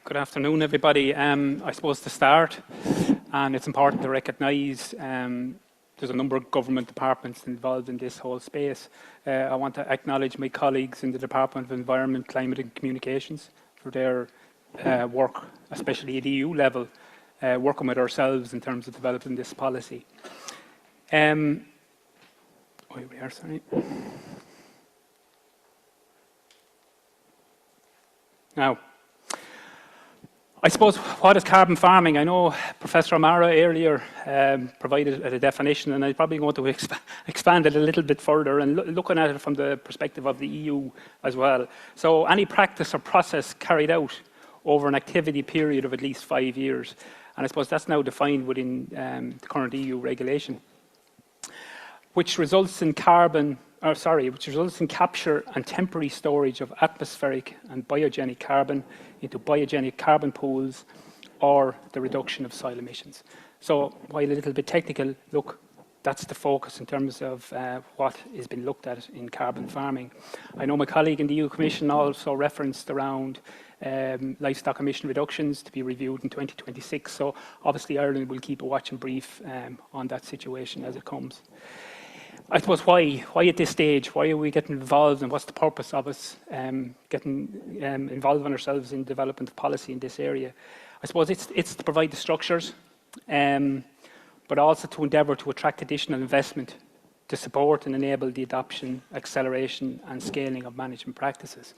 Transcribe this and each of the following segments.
Good afternoon, everybody. I suppose to start, and it's important to recognise there's a number of government departments involved in this whole space. I want to acknowledge my colleagues in the Department of Environment, Climate and Communications for their work, especially at EU level, working with ourselves in terms of developing this policy. Here we are, sorry. Now, I suppose, what is carbon farming? I know Professor Amara earlier provided a definition, and I'm probably going to expand it a little bit further and looking at it from the perspective of the EU as well. So any practice or process carried out over an activity period of at least 5 years. And I suppose that's now defined within the current EU regulation, which results in which results in capture and temporary storage of atmospheric and biogenic carbon into biogenic carbon pools, or the reduction of soil emissions. So while a little bit technical, look, that's the focus in terms of what has been looked at in carbon farming. I know my colleague in the EU Commission also referenced around livestock emission reductions to be reviewed in 2026. So obviously Ireland will keep a watching brief on that situation as it comes. I suppose why at this stage? Why are we getting involved, and what's the purpose of us getting involved ourselves in development of policy in this area? I suppose it's to provide the structures, but also to endeavour to attract additional investment to support and enable the adoption, acceleration and scaling of management practices.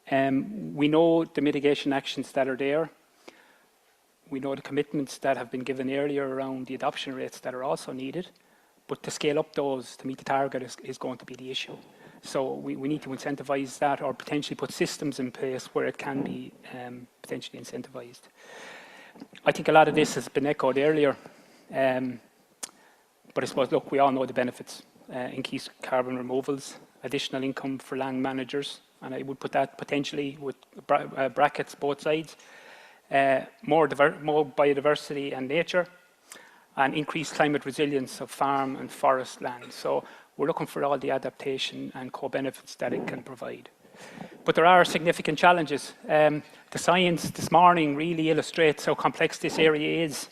We know the mitigation actions that are there. We know the commitments that have been given earlier around the adoption rates that are also needed. But to scale up those to meet the target is going to be the issue. So we need to incentivise that, or potentially put systems in place where it can be potentially incentivised. I think a lot of this has been echoed earlier, but I suppose, look, we all know the benefits. Increased carbon removals, additional income for land managers, and I would put that potentially with brackets both sides, more biodiversity and nature, and increased climate resilience of farm and forest land. So we're looking for all the adaptation and co-benefits that it can provide. But there are significant challenges. The science this morning really illustrates how complex this area is.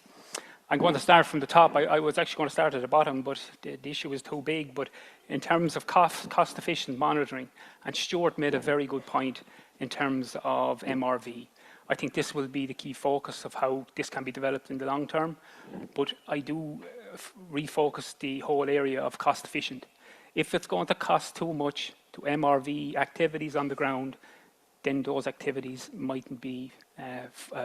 I'm going to start from the top. I was actually going to start at the bottom, but the issue is too big. But in terms of cost-efficient monitoring, and Stuart made a very good point in terms of MRV. I think this will be the key focus of how this can be developed in the long term, but I do refocus the whole area of cost efficient. If it's going to cost too much to MRV activities on the ground, then those activities mightn't be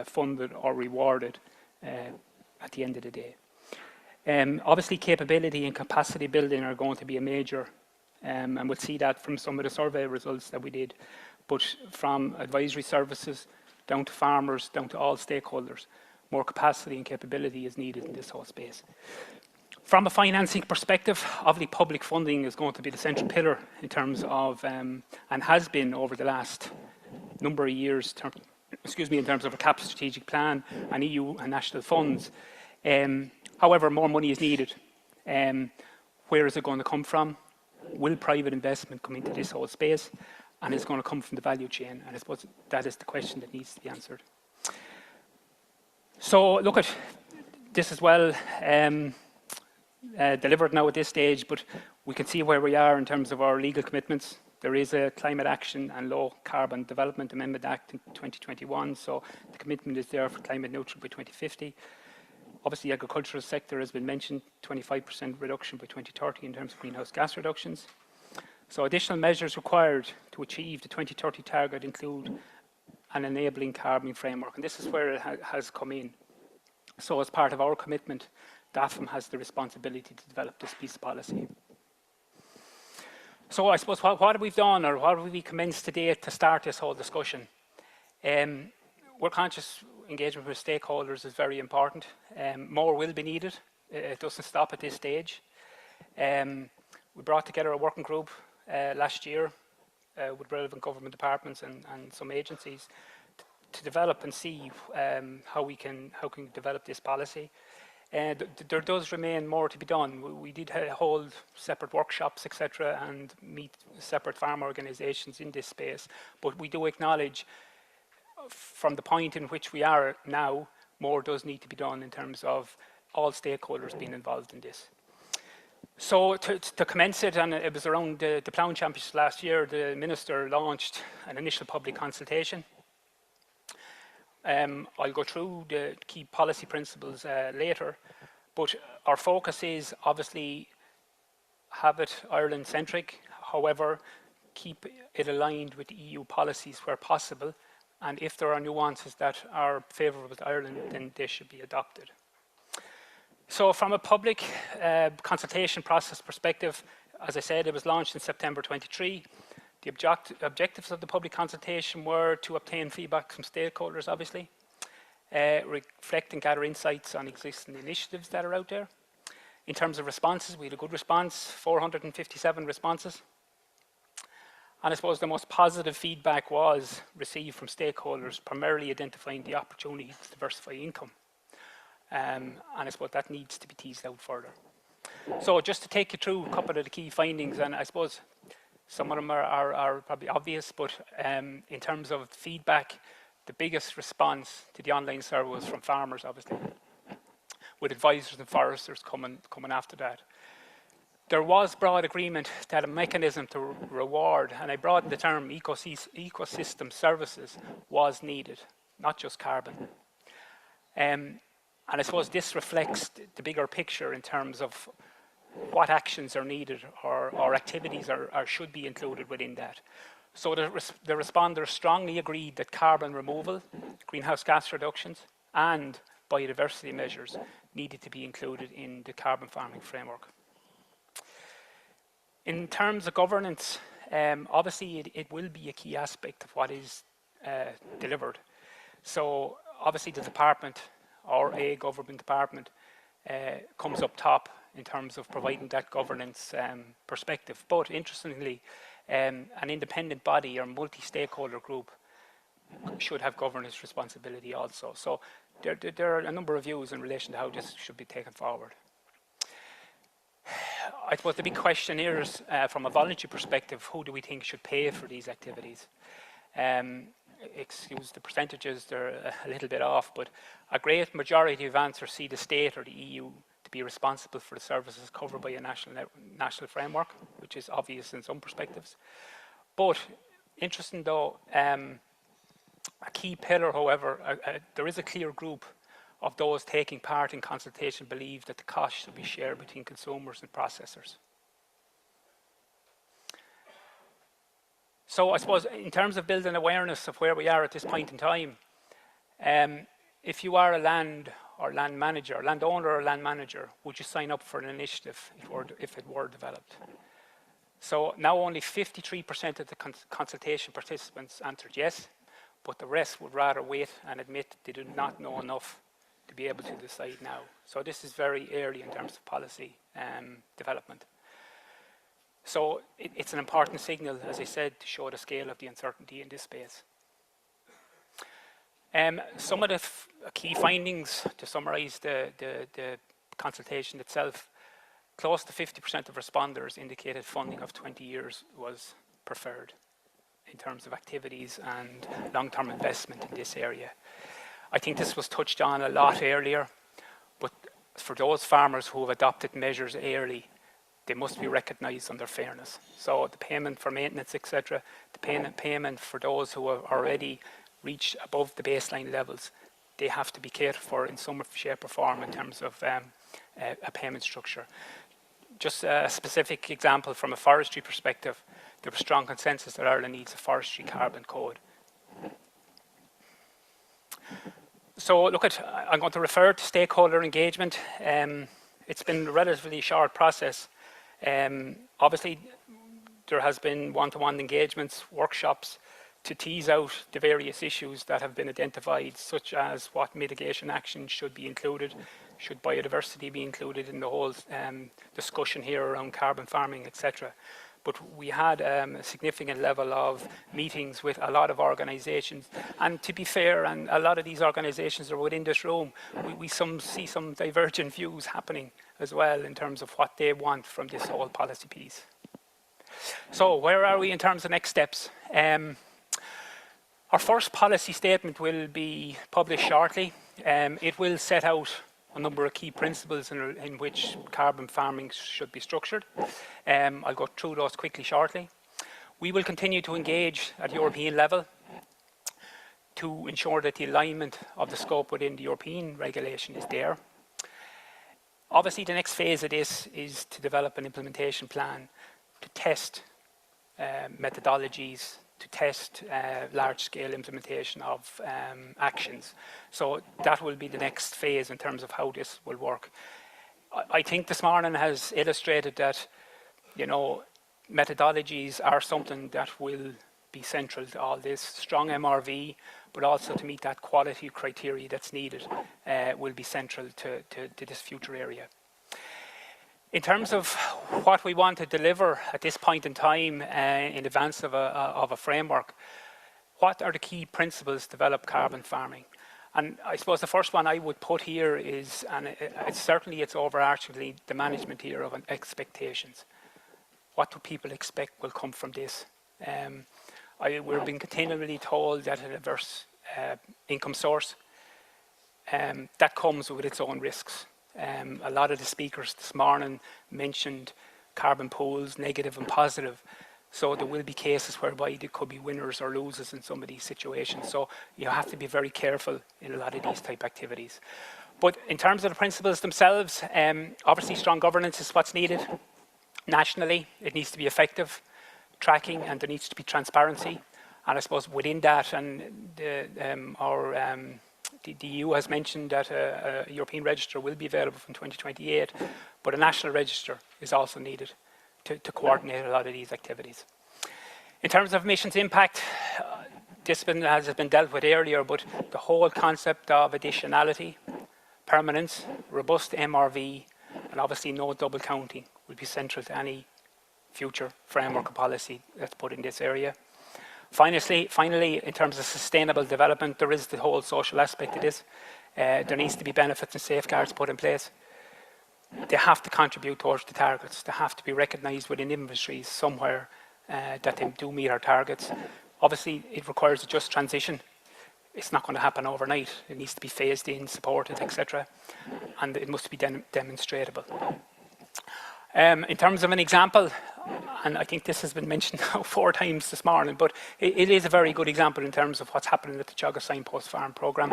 funded or rewarded at the end of the day. Obviously, capability and capacity building are going to be a major, and we'll see that from some of the survey results that we did, but from advisory services, down to farmers, down to all stakeholders, more capacity and capability is needed in this whole space. From a financing perspective, obviously public funding is going to be the central pillar in terms of, and has been over the last number of years, in terms of a CAP strategic plan and EU and national funds. However, more money is needed. Where is it going to come from? Will private investment come into this whole space? And it's going to come from the value chain, and I suppose that is the question that needs to be answered. So look at this as well, delivered now at this stage, but we can see where we are in terms of our legal commitments. There is a Climate Action and Low Carbon Development Amendment Act in 2021, so the commitment is there for climate neutral by 2050. Obviously, the agricultural sector has been mentioned, 25% reduction by 2030 in terms of greenhouse gas reductions. So additional measures required to achieve the 2030 target include an enabling carbon framework, and this is where it has come in. So as part of our commitment, DAFM has the responsibility to develop this piece of policy. So I suppose what have we done, or what have we commenced today to start this whole discussion? We're conscious engagement with stakeholders is very important. More will be needed. It doesn't stop at this stage. We brought together a working group last year with relevant government departments and some agencies to develop and see how we can develop this policy. There does remain more to be done. We did hold separate workshops, etc., and meet separate farm organisations in this space. But we do acknowledge from the point in which we are now, more does need to be done in terms of all stakeholders being involved in this. So to commence it, and it was around the Ploughing Championships last year, the Minister launched an initial public consultation. I'll go through the key policy principles later, but our focus is obviously have it Ireland-centric, however, keep it aligned with the EU policies where possible, and if there are nuances that are favourable to Ireland, then they should be adopted. So from a public consultation process perspective, as I said, it was launched in September 23. The objectives of the public consultation were to obtain feedback from stakeholders, obviously, reflect and gather insights on existing initiatives that are out there. In terms of responses, we had a good response, 457 responses. And I suppose the most positive feedback was received from stakeholders, primarily identifying the opportunity to diversify income. And I suppose that needs to be teased out further. So just to take you through a couple of the key findings, and I suppose some of them are probably obvious, but in terms of feedback, the biggest response to the online survey was from farmers, obviously, with advisors and foresters coming after that. There was broad agreement that a mechanism to reward, and I broaden the term, ecosystem services was needed, not just carbon. And I suppose this reflects the bigger picture in terms of what actions are needed or activities should be included within that. So the responders strongly agreed that carbon removal, greenhouse gas reductions, and biodiversity measures needed to be included in the carbon farming framework. In terms of governance, obviously it will be a key aspect of what is delivered. So obviously the department, or a government department, comes up top in terms of providing that governance perspective. But interestingly, an independent body or multi-stakeholder group should have governance responsibility also. So there are a number of views in relation to how this should be taken forward. I suppose the big question here is, from a voluntary perspective, who do we think should pay for these activities? Excuse the percentages, they're a little bit off, but a great majority of answers see the state or the EU to be responsible for the services covered by a national framework, which is obvious in some perspectives. But interesting though, a key pillar, however, there is a clear group of those taking part in consultation believe that the cost should be shared between consumers and processors. So I suppose in terms of building awareness of where we are at this point in time, if you are a land landowner or land manager, would you sign up for an initiative if it were developed? So now only 53% of the consultation participants answered yes, but the rest would rather wait and admit they do not know enough to be able to decide now. So this is very early in terms of policy development. So it's an important signal, as I said, to show the scale of the uncertainty in this space. Some of the key findings, to summarise the consultation itself, close to 50% of responders indicated funding of 20 years was preferred in terms of activities and long-term investment in this area. I think this was touched on a lot earlier, but for those farmers who have adopted measures early, they must be recognised under fairness. So the payment for maintenance, etc., the payment for those who have already reached above the baseline levels, they have to be catered for in some shape or form in terms of a payment structure. Just a specific example from a forestry perspective, there was strong consensus that Ireland needs a forestry carbon code. So look I'm going to refer to stakeholder engagement. It's been a relatively short process. Obviously, there has been one-to-one engagements, workshops, to tease out the various issues that have been identified, such as what mitigation actions should be included, should biodiversity be included in the whole discussion here around carbon farming, etc. But we had a significant level of meetings with a lot of organisations, and to be fair, and a lot of these organisations are within this room, we see some divergent views happening as well in terms of what they want from this whole policy piece. So where are we in terms of next steps? Our first policy statement will be published shortly. It will set out a number of key principles in which carbon farming should be structured. I'll go through those quickly shortly. We will continue to engage at European level to ensure that the alignment of the scope within the European regulation is there. Obviously, the next phase of this is to develop an implementation plan to test methodologies, to test large-scale implementation of actions. So that will be the next phase in terms of how this will work. I think this morning has illustrated that, you know, methodologies are something that will be central to all this. Strong MRV, but also to meet that quality criteria that's needed will be central to this future area. In terms of what we want to deliver at this point in time in advance of a framework, what are the key principles to develop carbon farming? And I suppose the first one I would put here is, and it's overarchingly the management here of expectations. What do people expect will come from this? We're being continually told that a diverse income source, that comes with its own risks. A lot of the speakers this morning mentioned carbon pools, negative and positive. So there will be cases whereby there could be winners or losers in some of these situations. So you have to be very careful in a lot of these type activities. But in terms of the principles themselves, obviously strong governance is what's needed. Nationally, it needs to be effective tracking, and there needs to be transparency. And I suppose within that, and the EU has mentioned that a European register will be available from 2028, but a national register is also needed to coordinate a lot of these activities. In terms of emissions impact, this has been dealt with earlier, but the whole concept of additionality, permanence, robust MRV, and obviously no double counting will be central to any future framework of policy that's put in this area. Finally, in terms of sustainable development, there is the whole social aspect of this. There needs to be benefits and safeguards put in place. They have to contribute towards the targets. They have to be recognised within industries somewhere that they do meet our targets. Obviously, it requires a just transition. It's not going to happen overnight. It needs to be phased in, supported, etc. And it must be demonstrable. In terms of an example, and I think this has been mentioned now 4 times this morning, but it is a very good example in terms of what's happening with the Teagasc Signpost Farm programme.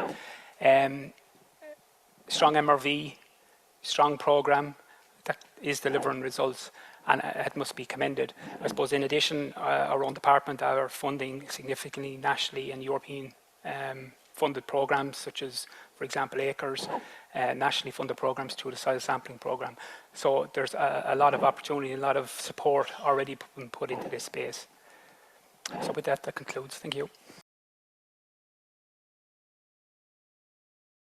Strong MRV, strong programme that is delivering results, and it must be commended. I suppose in addition, our own department are funding significantly nationally and European funded programs such as, for example, ACRES, nationally funded programs through the soil sampling program. So there's a lot of opportunity, a lot of support already been put into this space. So with that, that concludes. Thank you.